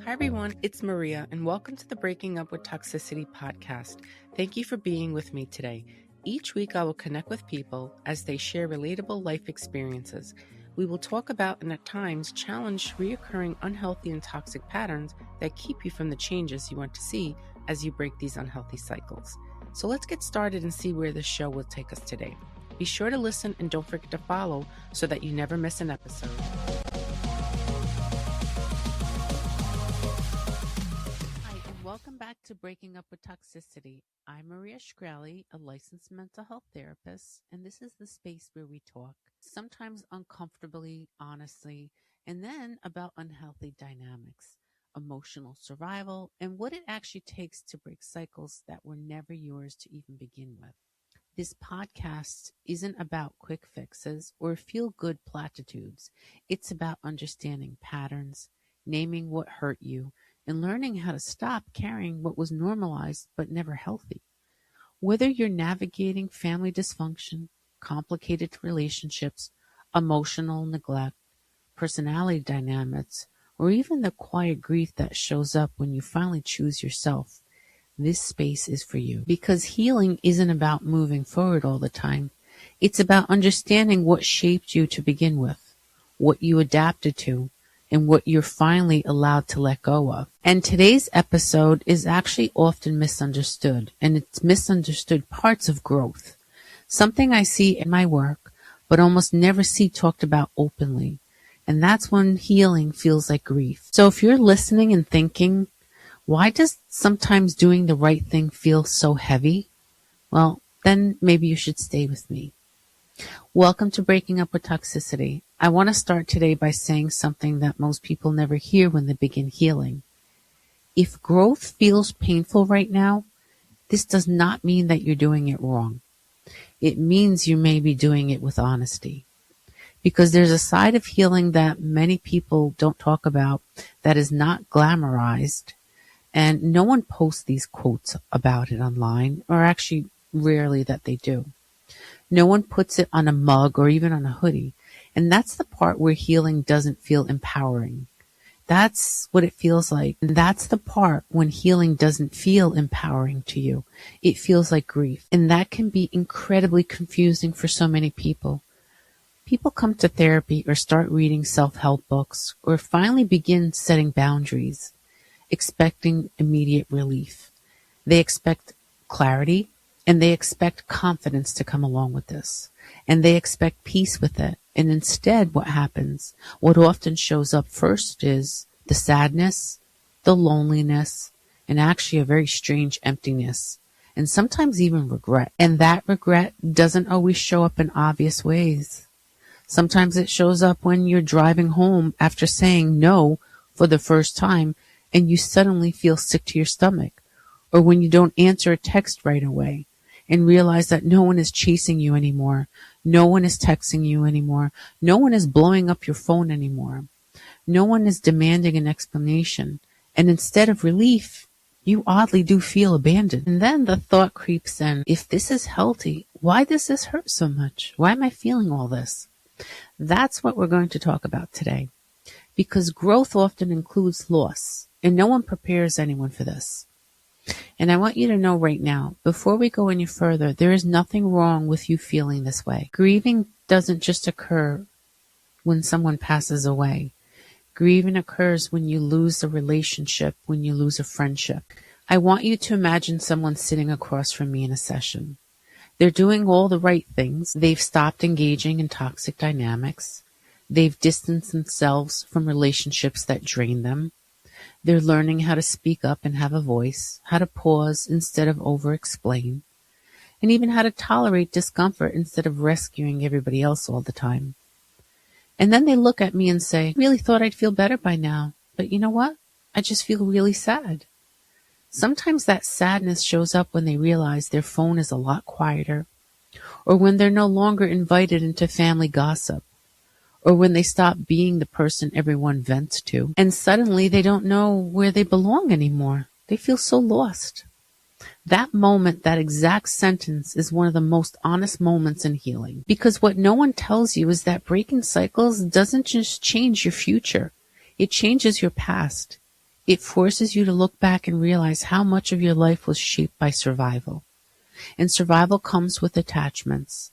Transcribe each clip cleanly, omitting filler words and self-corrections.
Hi everyone, it's Maria and welcome to the Breaking Up With Toxicity podcast. Thank you for being with me today. Each week I will connect with people as they share relatable life experiences. We will talk about and at times challenge reoccurring unhealthy and toxic patterns that keep you from the changes you want to see as you break these unhealthy cycles. So let's get started and see where this show will take us today. Be sure to listen and don't forget to follow so that you never miss an episode. Welcome back to Breaking Up With Toxicity. I'm Maria Shkreli, a licensed mental health therapist, and this is the space where we talk, sometimes uncomfortably, honestly, and then about unhealthy dynamics, emotional survival, and what it actually takes to break cycles that were never yours to even begin with. This podcast isn't about quick fixes or feel-good platitudes. It's about understanding patterns, naming what hurt you, and learning how to stop carrying what was normalized but never healthy. Whether you're navigating family dysfunction, complicated relationships, emotional neglect, personality dynamics, or even the quiet grief that shows up when you finally choose yourself, this space is for you. Because healing isn't about moving forward all the time. It's about understanding what shaped you to begin with, what you adapted to, and what you're finally allowed to let go of. And today's episode is actually often misunderstood, and it's misunderstood parts of growth. Something I see in my work, but almost never see talked about openly. And that's when healing feels like grief. So if you're listening and thinking, why does sometimes doing the right thing feel so heavy? Well, then maybe you should stay with me. Welcome to Breaking Up With Toxicity. I want to start today by saying something that most people never hear when they begin healing. If growth feels painful right now, this does not mean that you're doing it wrong. It means you may be doing it with honesty. Because there's a side of healing that many people don't talk about that is not glamorized, and no one posts these quotes about it online, or actually rarely that they do. No one puts it on a mug or even on a hoodie. And that's the part where healing doesn't feel empowering. That's what it feels like. And that's the part when healing doesn't feel empowering to you. It feels like grief. And that can be incredibly confusing for so many people. People come to therapy or start reading self-help books or finally begin setting boundaries, expecting immediate relief. They expect clarity. And they expect confidence to come along with this. And they expect peace with it. And instead, what happens? What often shows up first is the sadness, the loneliness, and actually a very strange emptiness. And sometimes even regret. And that regret doesn't always show up in obvious ways. Sometimes it shows up when you're driving home after saying no for the first time and you suddenly feel sick to your stomach. Or when you don't answer a text right away and realize that no one is chasing you anymore. No one is texting you anymore. No one is blowing up your phone anymore. No one is demanding an explanation. And instead of relief, you oddly do feel abandoned. And then the thought creeps in, if this is healthy, why does this hurt so much? Why am I feeling all this? That's what we're going to talk about today. Because growth often includes loss, and no one prepares anyone for this. And I want you to know right now, before we go any further, there is nothing wrong with you feeling this way. Grieving doesn't just occur when someone passes away. Grieving occurs when you lose a relationship, when you lose a friendship. I want you to imagine someone sitting across from me in a session. They're doing all the right things. They've stopped engaging in toxic dynamics. They've distanced themselves from relationships that drain them. They're learning how to speak up and have a voice, how to pause instead of over-explain, and even how to tolerate discomfort instead of rescuing everybody else all the time. And then they look at me and say, I really thought I'd feel better by now, but you know what? I just feel really sad. Sometimes that sadness shows up when they realize their phone is a lot quieter, or when they're no longer invited into family gossip, or when they stop being the person everyone vents to, and suddenly they don't know where they belong anymore. They feel so lost. That moment, that exact sentence is one of the most honest moments in healing. Because what no one tells you is that breaking cycles doesn't just change your future. It changes your past. It forces you to look back and realize how much of your life was shaped by survival. And survival comes with attachments.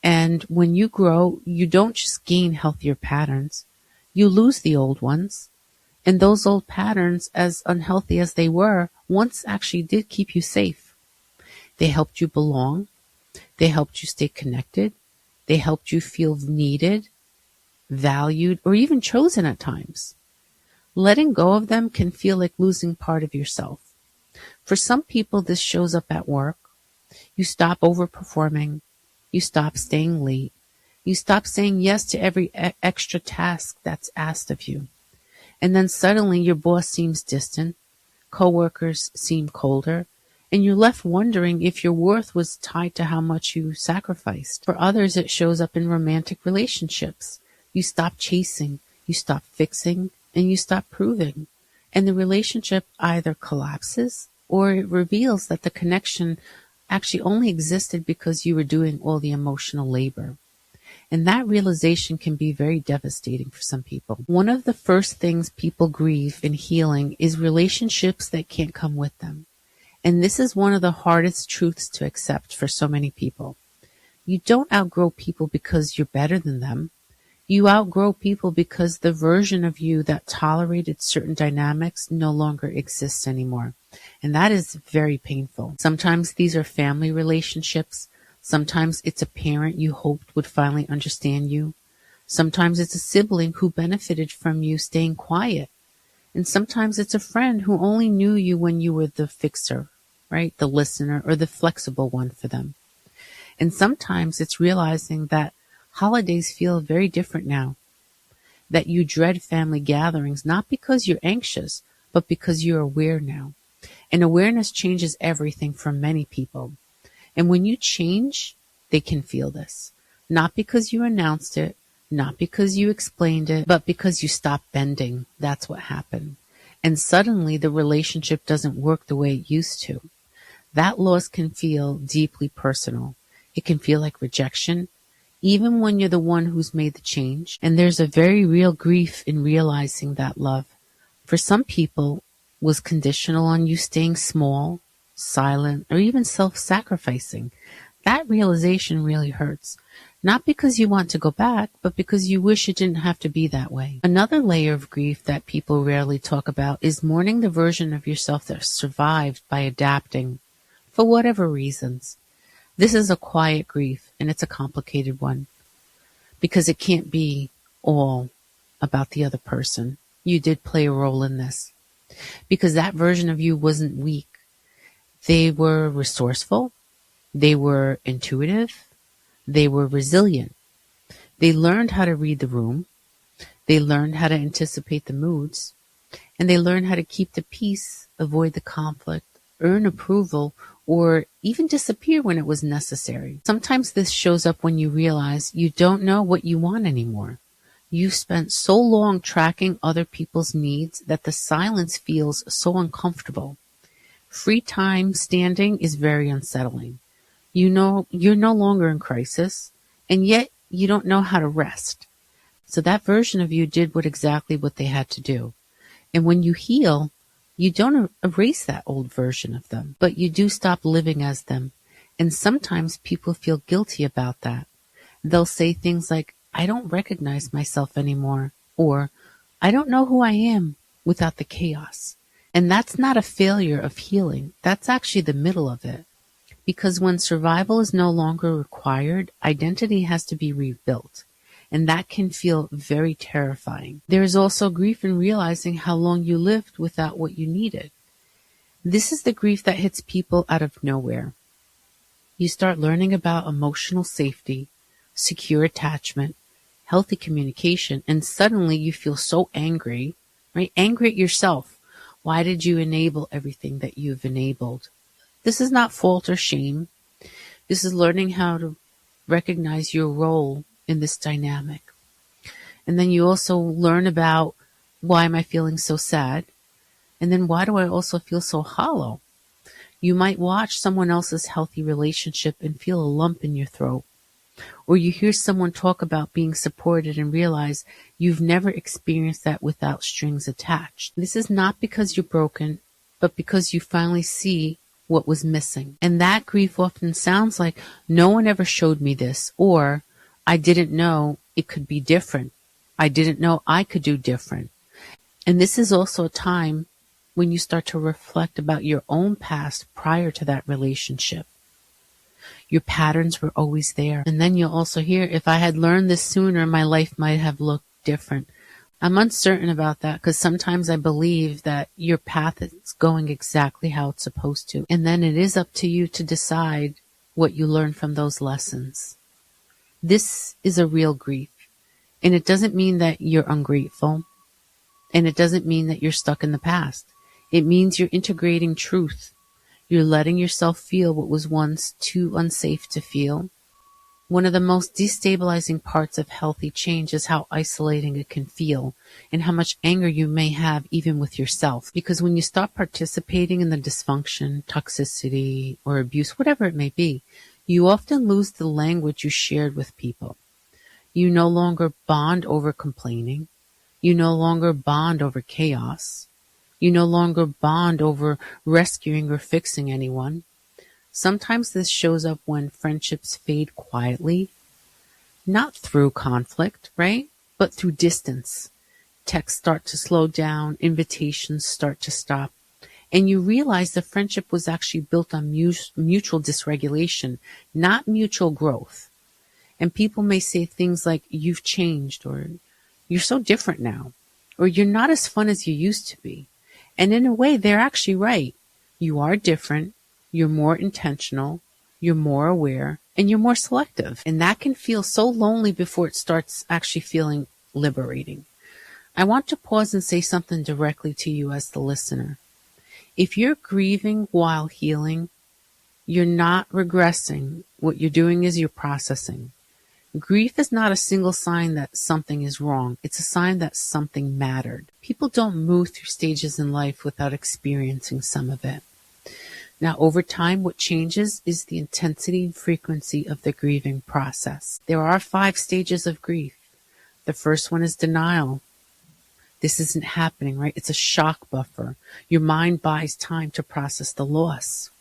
And when you grow, you don't just gain healthier patterns. You lose the old ones. And those old patterns, as unhealthy as they were, once actually did keep you safe. They helped you belong. They helped you stay connected. They helped you feel needed, valued, or even chosen at times. Letting go of them can feel like losing part of yourself. For some people, this shows up at work. You stop overperforming. You stop staying late. You stop saying yes to every extra task that's asked of you. And then suddenly your boss seems distant, coworkers seem colder, and you're left wondering if your worth was tied to how much you sacrificed. For others, it shows up in romantic relationships. You stop chasing, you stop fixing, and you stop proving. And the relationship either collapses or it reveals that the connection actually only existed because you were doing all the emotional labor. And that realization can be very devastating for some people. One of the first things people grieve in healing is relationships that can't come with them. And this is one of the hardest truths to accept for so many people. You don't outgrow people because you're better than them. You outgrow people because the version of you that tolerated certain dynamics no longer exists anymore. And that is very painful. Sometimes these are family relationships. Sometimes it's a parent you hoped would finally understand you. Sometimes it's a sibling who benefited from you staying quiet. And sometimes it's a friend who only knew you when you were the fixer, right? The listener or the flexible one for them. And sometimes it's realizing that holidays feel very different now, that you dread family gatherings, not because you're anxious, but because you're aware now. And awareness changes everything for many people. And when you change, they can feel this. Not because you announced it, not because you explained it, but because you stopped bending. That's what happened. And suddenly the relationship doesn't work the way it used to. That loss can feel deeply personal. It can feel like rejection, even when you're the one who's made the change. And there's a very real grief in realizing that love, for some people, was conditional on you staying small, silent, or even self-sacrificing. That realization really hurts. Not because you want to go back, but because you wish it didn't have to be that way. Another layer of grief that people rarely talk about is mourning the version of yourself that survived by adapting, for whatever reasons. This is a quiet grief, and it's a complicated one, because it can't be all about the other person. You did play a role in this, because that version of you wasn't weak. They were resourceful. They were intuitive. They were resilient. They learned how to read the room. They learned how to anticipate the moods. And they learned how to keep the peace, avoid the conflict, earn approval, or even disappear when it was necessary. Sometimes this shows up when you realize you don't know what you want anymore. You've spent so long tracking other people's needs that the silence feels so uncomfortable. Free time standing is very unsettling. You know you're no longer in crisis, and yet you don't know how to rest. So that version of you did exactly what they had to do. And when you heal, you don't erase that old version of them, but you do stop living as them. And sometimes people feel guilty about that. They'll say things like, I don't recognize myself anymore, or I don't know who I am without the chaos. And that's not a failure of healing. That's actually the middle of it. Because when survival is no longer required, identity has to be rebuilt. And that can feel very terrifying. There is also grief in realizing how long you lived without what you needed. This is the grief that hits people out of nowhere. You start learning about emotional safety, secure attachment, healthy communication, and suddenly you feel so angry, right? Angry at yourself. Why did you enable everything that you've enabled? This is not fault or shame. This is learning how to recognize your role in this dynamic. And then you also learn about, why am I feeling so sad? And then why do I also feel so hollow? You might watch someone else's healthy relationship and feel a lump in your throat. Or you hear someone talk about being supported and realize you've never experienced that without strings attached. This is not because you're broken, but because you finally see what was missing. And that grief often sounds like, no one ever showed me this, or I didn't know it could be different. I didn't know I could do different. And this is also a time when you start to reflect about your own past prior to that relationship. Your patterns were always there. And then you'll also hear, if I had learned this sooner, my life might have looked different. I'm uncertain about that because sometimes I believe that your path is going exactly how it's supposed to. And then it is up to you to decide what you learn from those lessons. This is a real grief. And it doesn't mean that you're ungrateful. And it doesn't mean that you're stuck in the past. It means you're integrating truth. You're letting yourself feel what was once too unsafe to feel. One of the most destabilizing parts of healthy change is how isolating it can feel and how much anger you may have even with yourself. Because when you stop participating in the dysfunction, toxicity, or abuse, whatever it may be, you often lose the language you shared with people. You no longer bond over complaining. You no longer bond over chaos. You no longer bond over rescuing or fixing anyone. Sometimes this shows up when friendships fade quietly, not through conflict, right? But through distance. Texts start to slow down, invitations start to stop, and you realize the friendship was actually built on mutual dysregulation, not mutual growth. And people may say things like, you've changed, or you're so different now, or you're not as fun as you used to be. And in a way, they're actually right. You are different. You're more intentional, you're more aware, and you're more selective. And that can feel so lonely before it starts actually feeling liberating. I want to pause and say something directly to you as the listener. If you're grieving while healing, you're not regressing. What you're doing is you're processing. Grief is not a single sign that something is wrong. It's a sign that something mattered. People don't move through stages in life without experiencing some of it. Now, over time, what changes is the intensity and frequency of the grieving process. There are 5 stages of grief. The first one is denial. This isn't happening, right? It's a shock buffer. Your mind buys time to process the loss.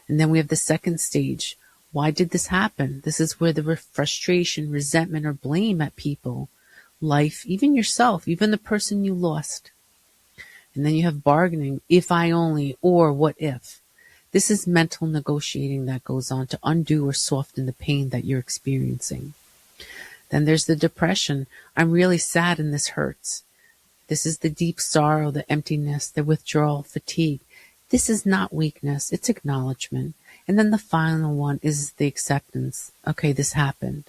And then we have the second stage. Why did this happen? This is where the frustration, resentment, or blame at people, life, even yourself, even the person you lost. And then you have bargaining, if I only, or what if. This is mental negotiating that goes on to undo or soften the pain that you're experiencing. Then there's the depression. I'm really sad and this hurts. This is the deep sorrow, the emptiness, the withdrawal, fatigue. This is not weakness, it's acknowledgement. And then the final one is the acceptance. Okay, this happened,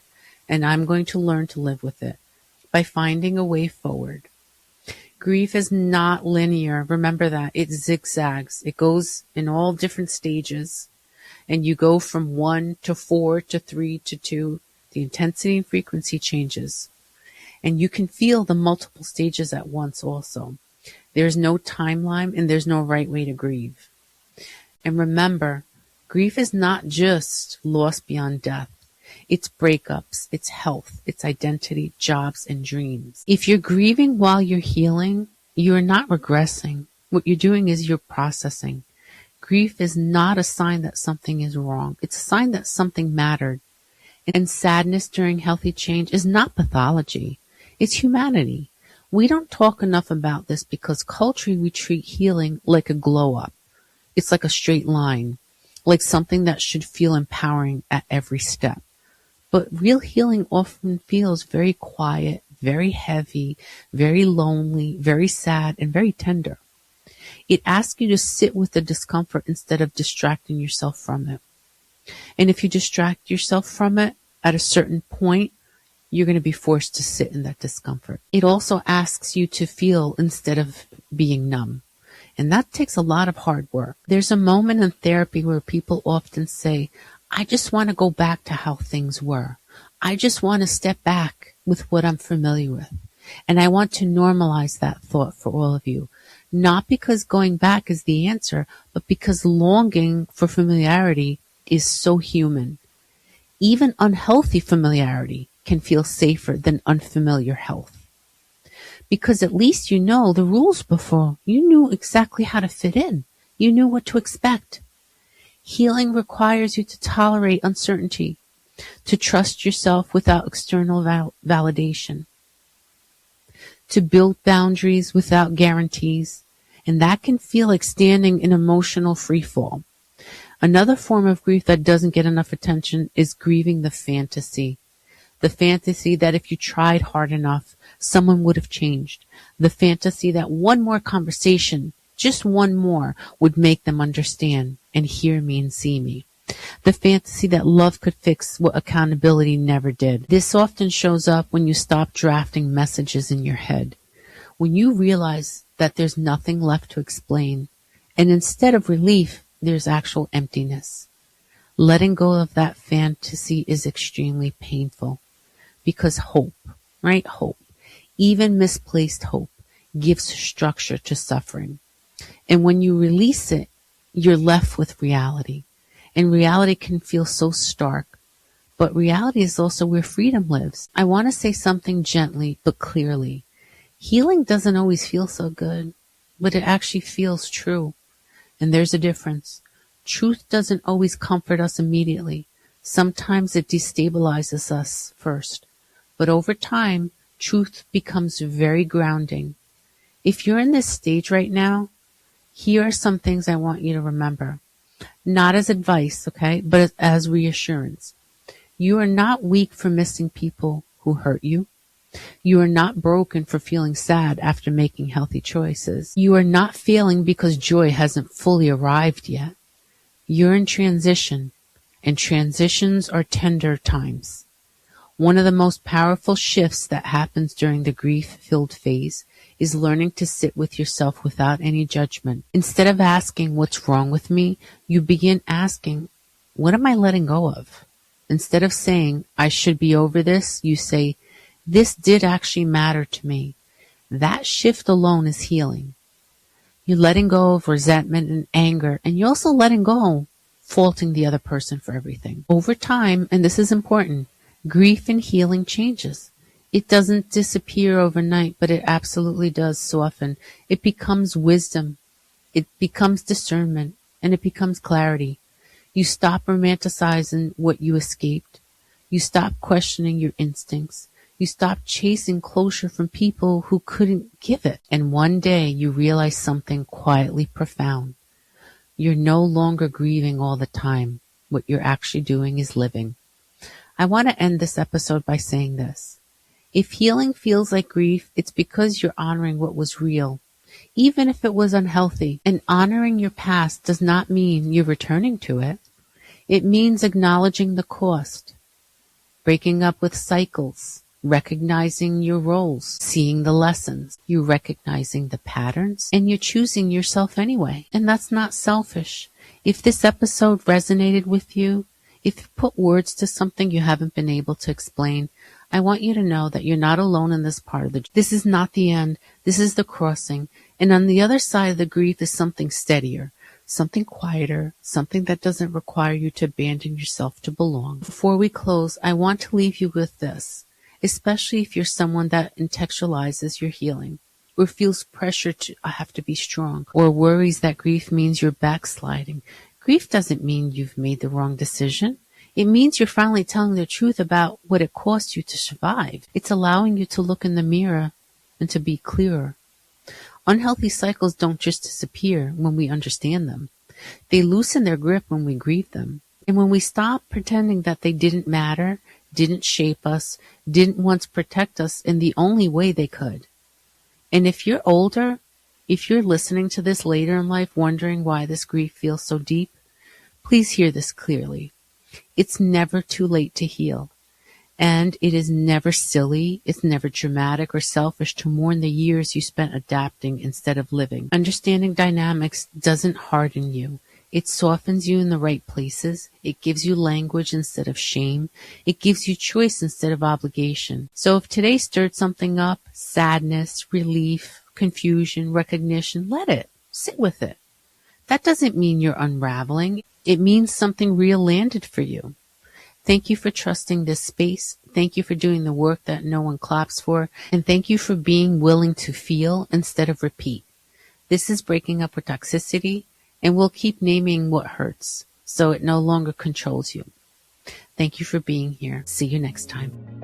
and I'm going to learn to live with it by finding a way forward. Grief is not linear. Remember that. It zigzags. It goes in all different stages. And you go from 1 to 4 to 3 to 2. The intensity and frequency changes. And you can feel the multiple stages at once also. There's no timeline and there's no right way to grieve. And remember, grief is not just loss beyond death. It's breakups, it's health, it's identity, jobs, and dreams. If you're grieving while you're healing, you're not regressing. What you're doing is you're processing. Grief is not a sign that something is wrong. It's a sign that something mattered. And sadness during healthy change is not pathology. It's humanity. We don't talk enough about this because culturally we treat healing like a glow up. It's like a straight line, like something that should feel empowering at every step. But real healing often feels very quiet, very heavy, very lonely, very sad, and very tender. It asks you to sit with the discomfort instead of distracting yourself from it. And if you distract yourself from it, at a certain point, you're going to be forced to sit in that discomfort. It also asks you to feel instead of being numb. And that takes a lot of hard work. There's a moment in therapy where people often say, I just want to go back to how things were. I just want to step back with what I'm familiar with. And I want to normalize that thought for all of you. Not because going back is the answer, but because longing for familiarity is so human. Even unhealthy familiarity can feel safer than unfamiliar health. Because at least you know the rules before. You knew exactly how to fit in. You knew what to expect. Healing requires you to tolerate uncertainty, to trust yourself without external validation, to build boundaries without guarantees, and that can feel like standing in emotional freefall. Another form of grief that doesn't get enough attention is grieving the fantasy. The fantasy that if you tried hard enough, someone would have changed. The fantasy that one more conversation, just one more, would make them understand and hear me and see me. The fantasy that love could fix what accountability never did. This often shows up when you stop drafting messages in your head, when you realize that there's nothing left to explain, and instead of relief, there's actual emptiness. Letting go of that fantasy is extremely painful because hope, right? Hope, even misplaced hope, gives structure to suffering. And when you release it, you're left with reality. And reality can feel so stark, but reality is also where freedom lives. I want to say something gently but clearly. Healing doesn't always feel so good, but it actually feels true. And there's a difference. Truth doesn't always comfort us immediately. Sometimes it destabilizes us first. But over time, truth becomes very grounding. If you're in this stage right now, here are some things I want you to remember. Not as advice, okay, but as reassurance. You are not weak for missing people who hurt you. You are not broken for feeling sad after making healthy choices. You are not failing because joy hasn't fully arrived yet. You're in transition, and transitions are tender times. One of the most powerful shifts that happens during the grief-filled phase is learning to sit with yourself without any judgment. Instead of asking, what's wrong with me? You begin asking, what am I letting go of? Instead of saying, I should be over this, you say, this did actually matter to me. That shift alone is healing. You're letting go of resentment and anger, and you're also letting go, faulting the other person for everything. Over time, and this is important, grief and healing changes. It doesn't disappear overnight, but it absolutely does soften. It becomes wisdom. It becomes discernment, and it becomes clarity. You stop romanticizing what you escaped. You stop questioning your instincts. You stop chasing closure from people who couldn't give it. And one day you realize something quietly profound. You're no longer grieving all the time. What you're actually doing is living. I want to end this episode by saying this. If healing feels like grief, it's because you're honoring what was real, even if it was unhealthy. And honoring your past does not mean you're returning to it. It means acknowledging the cost, breaking up with cycles, recognizing your roles, seeing the lessons, you're recognizing the patterns, and you're choosing yourself anyway. And that's not selfish. If this episode resonated with you, if you put words to something you haven't been able to explain, I want you to know that you're not alone in this part of the journey. This is not the end. This is the crossing. And on the other side of the grief is something steadier, something quieter, something that doesn't require you to abandon yourself to belong. Before we close, I want to leave you with this, especially if you're someone that intellectualizes your healing, or feels pressure to have to be strong, or worries that grief means you're backsliding. Grief doesn't mean you've made the wrong decision. It means you're finally telling the truth about what it cost you to survive. It's allowing you to look in the mirror and to be clearer. Unhealthy cycles don't just disappear when we understand them. They loosen their grip when we grieve them. And when we stop pretending that they didn't matter, didn't shape us, didn't once protect us in the only way they could. And if you're older, if you're listening to this later in life wondering why this grief feels so deep, please hear this clearly. It's never too late to heal. And it is never silly, it's never dramatic or selfish to mourn the years you spent adapting instead of living. Understanding dynamics doesn't harden you. It softens you in the right places. It gives you language instead of shame. It gives you choice instead of obligation. So if today stirred something up, sadness, relief, confusion, recognition, let it. Sit with it. That doesn't mean you're unraveling. It means something real landed for you. Thank you for trusting this space. Thank you for doing the work that no one claps for. And thank you for being willing to feel instead of repeat. This is Breaking Up with Toxicity, and we'll keep naming what hurts so it no longer controls you. Thank you for being here. See you next time.